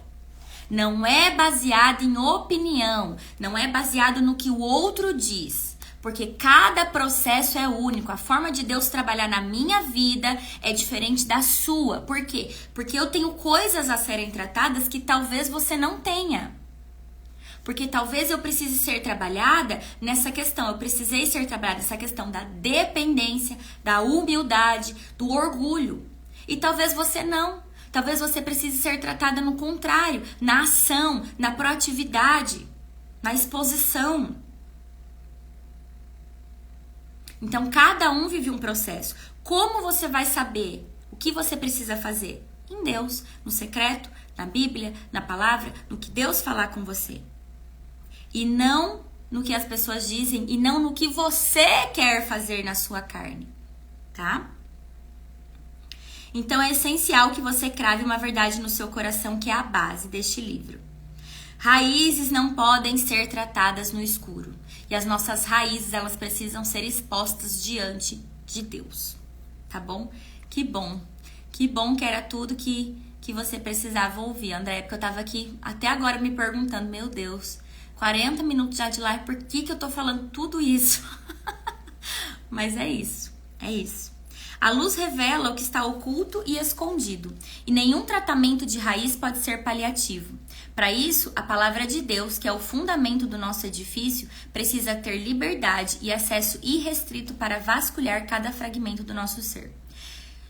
S1: Não é baseado em opinião. Não é baseado no que o outro diz. Porque cada processo é único. A forma de Deus trabalhar na minha vida é diferente da sua. Por quê? Porque eu tenho coisas a serem tratadas que talvez você não tenha. Porque talvez eu precise ser trabalhada nessa questão. Eu precisei ser trabalhada nessa questão da dependência, da humildade, do orgulho. E talvez você não. Talvez você precise ser tratada no contrário, na ação, na proatividade, na exposição. Então, cada um vive um processo. Como você vai saber o que você precisa fazer? Em Deus, no secreto, na Bíblia, na palavra, no que Deus falar com você. E não no que as pessoas dizem e não no que você quer fazer na sua carne, tá? Então, é essencial que você crave uma verdade no seu coração, que é a base deste livro. Raízes não podem ser tratadas no escuro. E as nossas raízes, elas precisam ser expostas diante de Deus. Tá bom? Que bom. Que bom que era tudo que você precisava ouvir, André. Porque eu tava aqui até agora me perguntando, meu Deus, 40 minutos já de live, por que eu tô falando tudo isso? Mas é isso. É isso. A luz revela o que está oculto e escondido. E nenhum tratamento de raiz pode ser paliativo. Para isso, a palavra de Deus, que é o fundamento do nosso edifício, precisa ter liberdade e acesso irrestrito para vasculhar cada fragmento do nosso ser.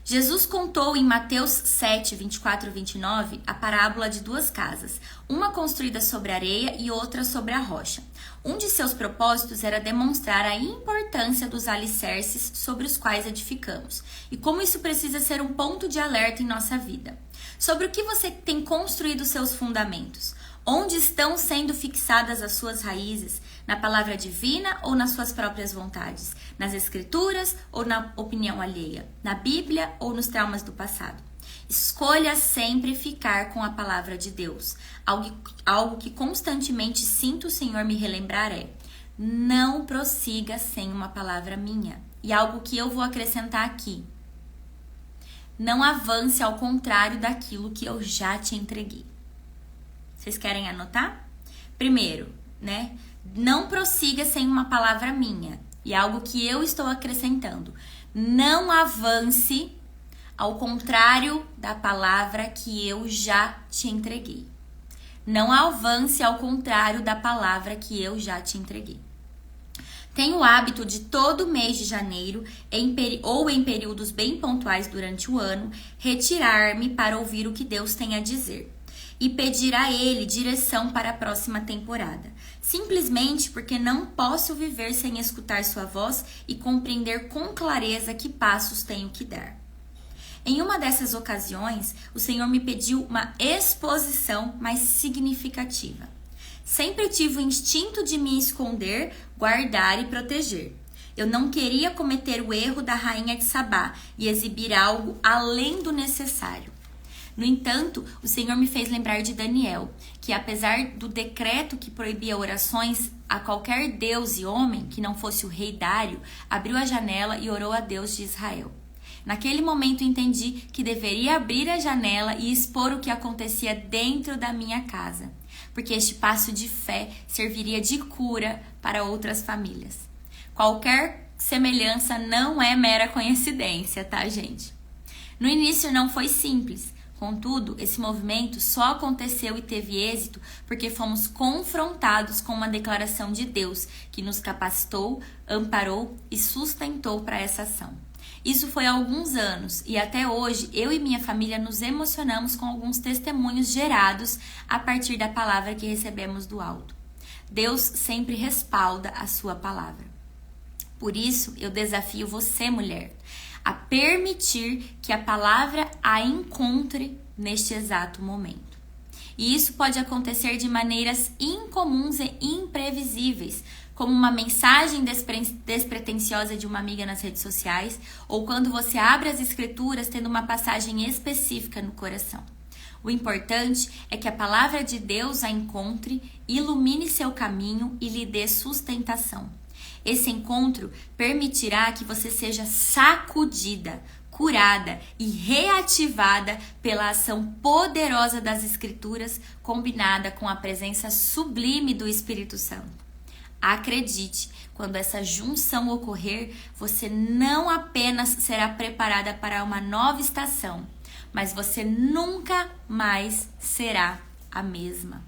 S1: Jesus contou em Mateus 7, 24 e 29 a parábola de duas casas, uma construída sobre areia e outra sobre a rocha. Um de seus propósitos era demonstrar a importância dos alicerces sobre os quais edificamos e como isso precisa ser um ponto de alerta em nossa vida. Sobre o que você tem construído seus fundamentos? Onde estão sendo fixadas as suas raízes? Na palavra divina ou nas suas próprias vontades? Nas escrituras ou na opinião alheia? Na Bíblia ou nos traumas do passado? Escolha sempre ficar com a palavra de Deus. Algo que constantemente sinto o Senhor me relembrar é: não prossiga sem uma palavra minha. E algo que eu vou acrescentar aqui: não avance ao contrário daquilo que eu já te entreguei. Vocês querem anotar? Primeiro, né? Não prossiga sem uma palavra minha. E algo que eu estou acrescentando: não avance ao contrário da palavra que eu já te entreguei. Não avance ao contrário da palavra que eu já te entreguei. Tenho o hábito de todo mês de janeiro, ou em períodos bem pontuais durante o ano, retirar-me para ouvir o que Deus tem a dizer e pedir a Ele direção para a próxima temporada. Simplesmente porque não posso viver sem escutar sua voz e compreender com clareza que passos tenho que dar. Em uma dessas ocasiões, o Senhor me pediu uma exposição mais significativa. Sempre tive o instinto de me esconder, guardar e proteger. Eu não queria cometer o erro da rainha de Sabá e exibir algo além do necessário. No entanto, o Senhor me fez lembrar de Daniel, que apesar do decreto que proibia orações a qualquer deus e homem que não fosse o rei Dário, abriu a janela e orou a Deus de Israel. Naquele momento entendi que deveria abrir a janela e expor o que acontecia dentro da minha casa, porque este passo de fé serviria de cura para outras famílias. Qualquer semelhança não é mera coincidência, tá, gente? No início não foi simples. Contudo, esse movimento só aconteceu e teve êxito porque fomos confrontados com uma declaração de Deus que nos capacitou, amparou e sustentou para essa ação. Isso foi há alguns anos e até hoje eu e minha família nos emocionamos com alguns testemunhos gerados a partir da palavra que recebemos do alto. Deus sempre respalda a sua palavra. Por isso, eu desafio você, mulher, a permitir que a palavra a encontre neste exato momento. E isso pode acontecer de maneiras incomuns e imprevisíveis, como uma mensagem despretensiosa de uma amiga nas redes sociais, ou quando você abre as escrituras tendo uma passagem específica no coração. O importante é que a palavra de Deus a encontre, ilumine seu caminho e lhe dê sustentação. Esse encontro permitirá que você seja sacudida, curada e reativada pela ação poderosa das Escrituras, combinada com a presença sublime do Espírito Santo. Acredite, quando essa junção ocorrer, você não apenas será preparada para uma nova estação, mas você nunca mais será a mesma.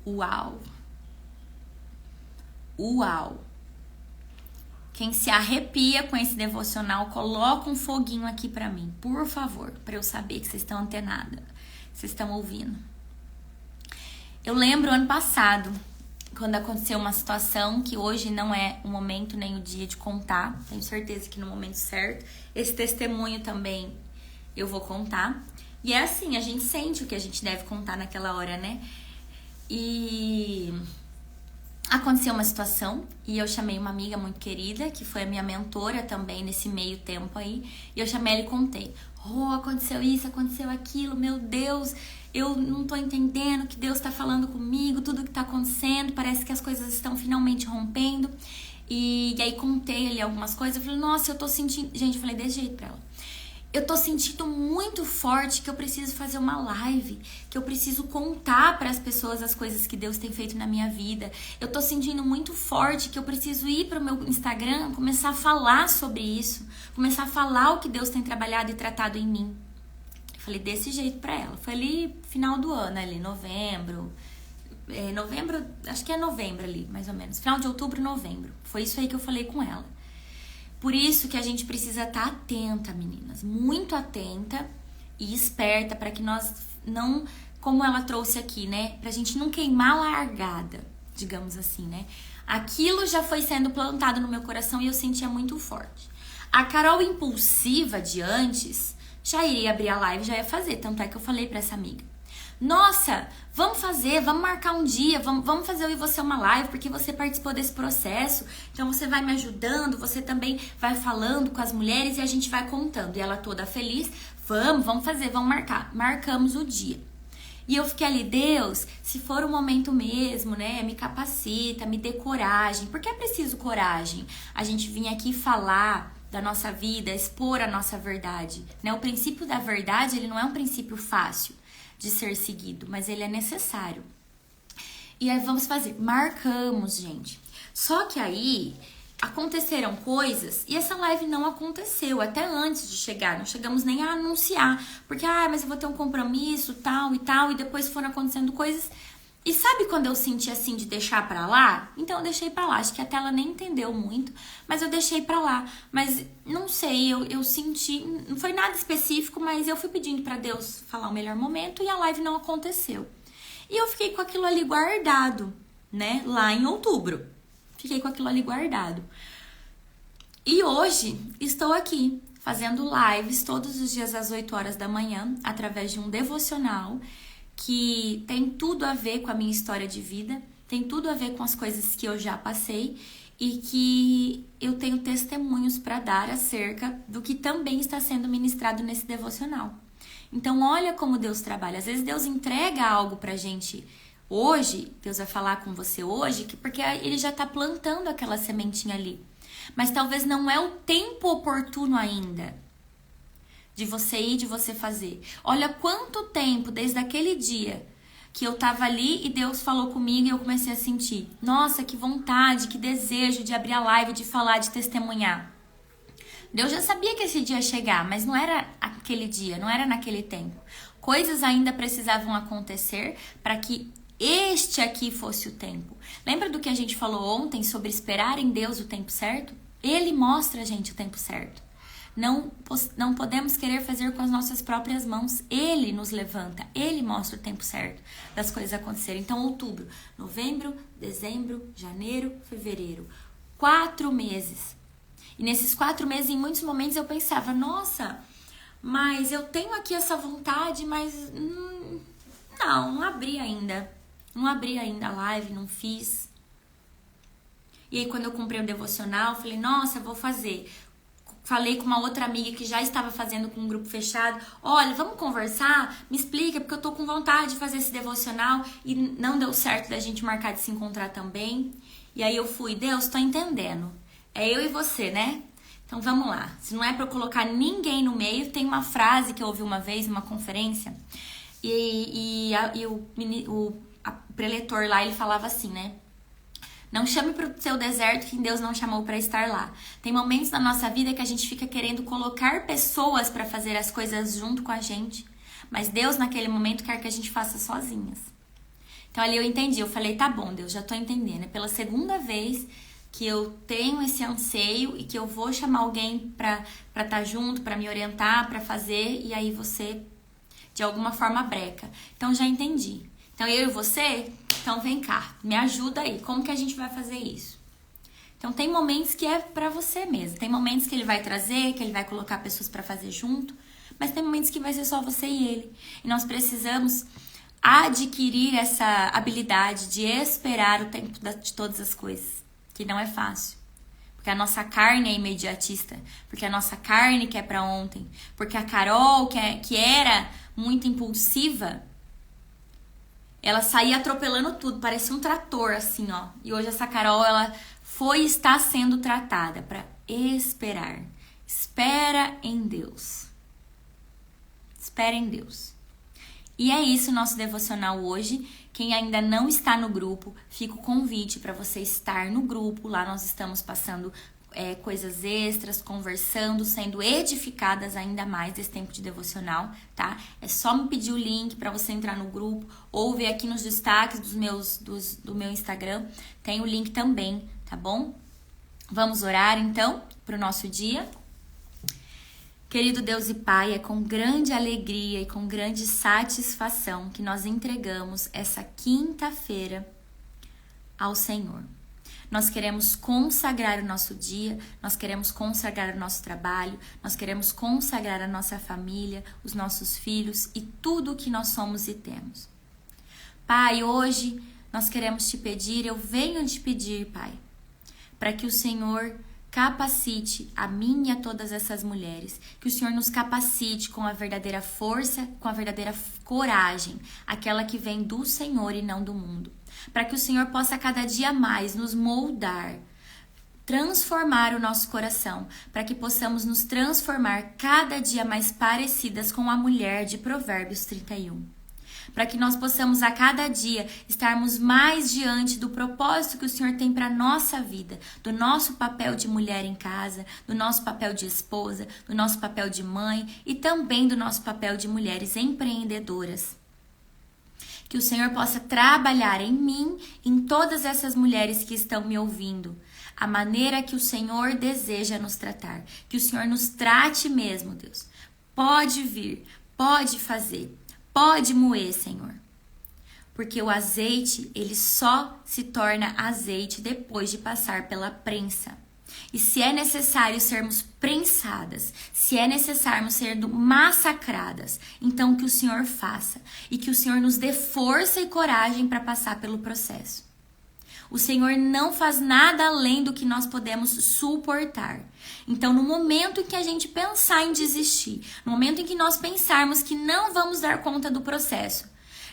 S1: Uau! Uau! Quem se arrepia com esse devocional, coloca um foguinho aqui pra mim, por favor, pra eu saber que vocês estão antenadas, vocês estão ouvindo. Eu lembro ano passado, quando aconteceu uma situação que hoje não é o momento nem o dia de contar, tenho certeza que no momento certo, esse testemunho também eu vou contar. E é assim, a gente sente o que a gente deve contar naquela hora, né? E aconteceu uma situação e eu chamei uma amiga muito querida, que foi a minha mentora também nesse meio tempo aí, e eu chamei ela e contei. Aconteceu isso, aconteceu aquilo, meu Deus, eu não tô entendendo o que Deus tá falando comigo, tudo que tá acontecendo, parece que as coisas estão finalmente rompendo. E aí contei ali algumas coisas, eu falei, nossa, eu tô sentindo... Gente, eu falei desse jeito pra ela. Eu tô sentindo muito forte que eu preciso fazer uma live, que eu preciso contar para as pessoas as coisas que Deus tem feito na minha vida. Eu tô sentindo muito forte que eu preciso ir para o meu Instagram, começar a falar sobre isso, começar a falar o que Deus tem trabalhado e tratado em mim. Eu falei desse jeito para ela. Foi ali final do ano, ali novembro, acho que é novembro ali, mais ou menos. Final de outubro, novembro. Foi isso aí que eu falei com ela. Por isso que a gente precisa estar atenta, meninas, muito atenta e esperta para que nós não, como ela trouxe aqui, né, pra gente não queimar a largada, digamos assim, né? Aquilo já foi sendo plantado no meu coração e eu sentia muito forte. A Carol impulsiva de antes já iria abrir a live, já ia fazer, tanto é que eu falei para essa amiga. Nossa, vamos fazer, vamos marcar um dia, vamos fazer eu e você uma live, porque você participou desse processo, então você vai me ajudando, você também vai falando com as mulheres e a gente vai contando. E ela toda feliz, vamos fazer, vamos marcar. Marcamos o dia. E eu fiquei ali, Deus, se for o momento mesmo, né, me capacita, me dê coragem, porque é preciso coragem. A gente vir aqui falar da nossa vida, expor a nossa verdade, né? O princípio da verdade, ele não é um princípio fácil de ser seguido, mas ele é necessário. E aí vamos fazer, marcamos, gente. Só que aí aconteceram coisas e essa live não aconteceu até antes de chegar, não chegamos nem a anunciar, porque mas eu vou ter um compromisso, tal, e depois foram acontecendo coisas. E sabe quando eu senti assim de deixar pra lá? Então eu deixei pra lá, acho que até ela nem entendeu muito, mas eu deixei pra lá. Mas não sei, eu senti, não foi nada específico, mas eu fui pedindo pra Deus falar o melhor momento e a live não aconteceu. E eu fiquei com aquilo ali guardado, né, lá em outubro. Fiquei com aquilo ali guardado. E hoje estou aqui fazendo lives todos os dias às 8 horas da manhã, através de um devocional, que tem tudo a ver com a minha história de vida, tem tudo a ver com as coisas que eu já passei e que eu tenho testemunhos para dar acerca do que também está sendo ministrado nesse devocional. Então, olha como Deus trabalha. Às vezes Deus entrega algo pra gente hoje, Deus vai falar com você hoje, porque Ele já está plantando aquela sementinha ali. Mas talvez não é o tempo oportuno ainda de você ir, de você fazer. Olha quanto tempo, desde aquele dia que eu tava ali e Deus falou comigo e eu comecei a sentir, nossa, que vontade, que desejo de abrir a live, de falar, de testemunhar. Deus já sabia que esse dia ia chegar, mas não era aquele dia, não era naquele tempo. Coisas ainda precisavam acontecer para que este aqui fosse o tempo. Lembra do que a gente falou ontem sobre esperar em Deus o tempo certo? Ele mostra a gente o tempo certo. não podemos querer fazer com as nossas próprias mãos. Ele nos levanta, Ele mostra o tempo certo das coisas acontecerem. Então, outubro, novembro, dezembro, janeiro, fevereiro. 4 meses. E nesses 4 meses, em muitos momentos, eu pensava, nossa, mas eu tenho aqui essa vontade, mas não abri ainda. Não abri ainda a live, não fiz. E aí, quando eu comprei o devocional, falei, nossa, eu vou fazer. Falei com uma outra amiga que já estava fazendo com um grupo fechado. Olha, vamos conversar? Me explica, porque eu tô com vontade de fazer esse devocional. E não deu certo da gente marcar de se encontrar também. E aí eu fui, Deus, tô entendendo. É eu e você, né? Então vamos lá. Se não é pra eu colocar ninguém no meio, tem uma frase que eu ouvi uma vez numa conferência. E o preletor lá, ele falava assim, né? Não chame para o seu deserto quem Deus não chamou para estar lá. Tem momentos na nossa vida que a gente fica querendo colocar pessoas para fazer as coisas junto com a gente. Mas Deus, naquele momento, quer que a gente faça sozinhas. Então ali eu entendi. Eu falei, tá bom, Deus, já tô entendendo. É pela segunda vez que eu tenho esse anseio e que eu vou chamar alguém para estar junto, para me orientar, para fazer. E aí você, de alguma forma, breca. Então já entendi. Então eu e você, então vem cá, me ajuda aí. Como que a gente vai fazer isso? Então tem momentos que é pra você mesmo. Tem momentos que ele vai trazer, que ele vai colocar pessoas pra fazer junto. Mas tem momentos que vai ser só você e ele. E nós precisamos adquirir essa habilidade de esperar o tempo de todas as coisas. Que não é fácil. Porque a nossa carne é imediatista. Porque a nossa carne quer pra ontem. Porque a Carol, que era muito impulsiva, ela saía atropelando tudo, parecia um trator, assim, ó. E hoje essa Carol, ela foi e está sendo tratada para esperar. Espera em Deus. Espera em Deus. E é isso o nosso devocional hoje. Quem ainda não está no grupo, fica o convite para você estar no grupo. Lá nós estamos passando coisas extras, conversando, sendo edificadas ainda mais desse tempo de devocional, tá? É só me pedir o link para você entrar no grupo ou ver aqui nos destaques do meu Instagram, tem o link também, tá bom? Vamos orar então pro nosso dia. Querido Deus e Pai, é com grande alegria e com grande satisfação que nós entregamos essa quinta-feira ao Senhor. Nós queremos consagrar o nosso dia, nós queremos consagrar o nosso trabalho, nós queremos consagrar a nossa família, os nossos filhos e tudo o que nós somos e temos. Pai, hoje nós queremos te pedir, eu venho te pedir, Pai, para que o Senhor capacite a mim e a todas essas mulheres, que o Senhor nos capacite com a verdadeira força, com a verdadeira coragem, aquela que vem do Senhor e não do mundo. Para que o Senhor possa cada dia mais nos moldar, transformar o nosso coração, para que possamos nos transformar cada dia mais parecidas com a mulher de Provérbios 31. Para que nós possamos a cada dia estarmos mais diante do propósito que o Senhor tem para a nossa vida, do nosso papel de mulher em casa, do nosso papel de esposa, do nosso papel de mãe e também do nosso papel de mulheres empreendedoras. Que o Senhor possa trabalhar em mim, em todas essas mulheres que estão me ouvindo, a maneira que o Senhor deseja nos tratar. Que o Senhor nos trate mesmo, Deus. Pode vir, pode fazer, pode moer, Senhor. Porque o azeite, ele só se torna azeite depois de passar pela prensa. E se é necessário sermos prensadas, se é necessário sermos massacradas, então que o Senhor faça e que o Senhor nos dê força e coragem para passar pelo processo. O Senhor não faz nada além do que nós podemos suportar. Então, no momento em que a gente pensar em desistir, no momento em que nós pensarmos que não vamos dar conta do processo,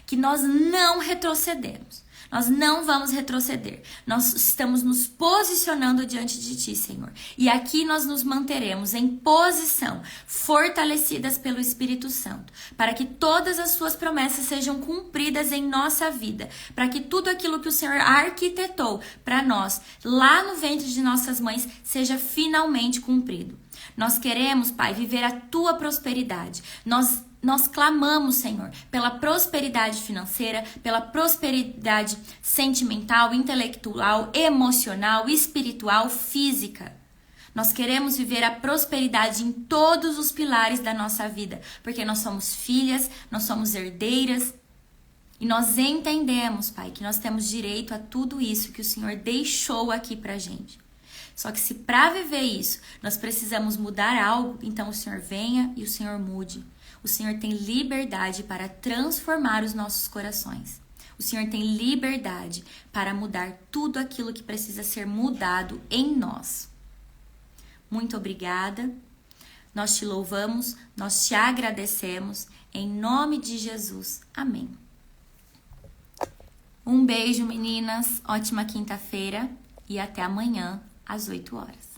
S1: que nós não retrocedemos. Nós não vamos retroceder. Nós estamos nos posicionando diante de Ti, Senhor. E aqui nós nos manteremos em posição, fortalecidas pelo Espírito Santo, para que todas as Suas promessas sejam cumpridas em nossa vida, para que tudo aquilo que o Senhor arquitetou para nós, lá no ventre de nossas mães, seja finalmente cumprido. Nós queremos, Pai, viver a Tua prosperidade. Nós clamamos, Senhor, pela prosperidade financeira, pela prosperidade sentimental, intelectual, emocional, espiritual, física. Nós queremos viver a prosperidade em todos os pilares da nossa vida, porque nós somos filhas, nós somos herdeiras. E nós entendemos, Pai, que nós temos direito a tudo isso que o Senhor deixou aqui pra gente. Só que se para viver isso, nós precisamos mudar algo, então o Senhor venha e o Senhor mude. O Senhor tem liberdade para transformar os nossos corações. O Senhor tem liberdade para mudar tudo aquilo que precisa ser mudado em nós. Muito obrigada. Nós te louvamos, nós te agradecemos. Em nome de Jesus. Amém. Um beijo, meninas. Ótima quinta-feira e até amanhã, às 8 horas.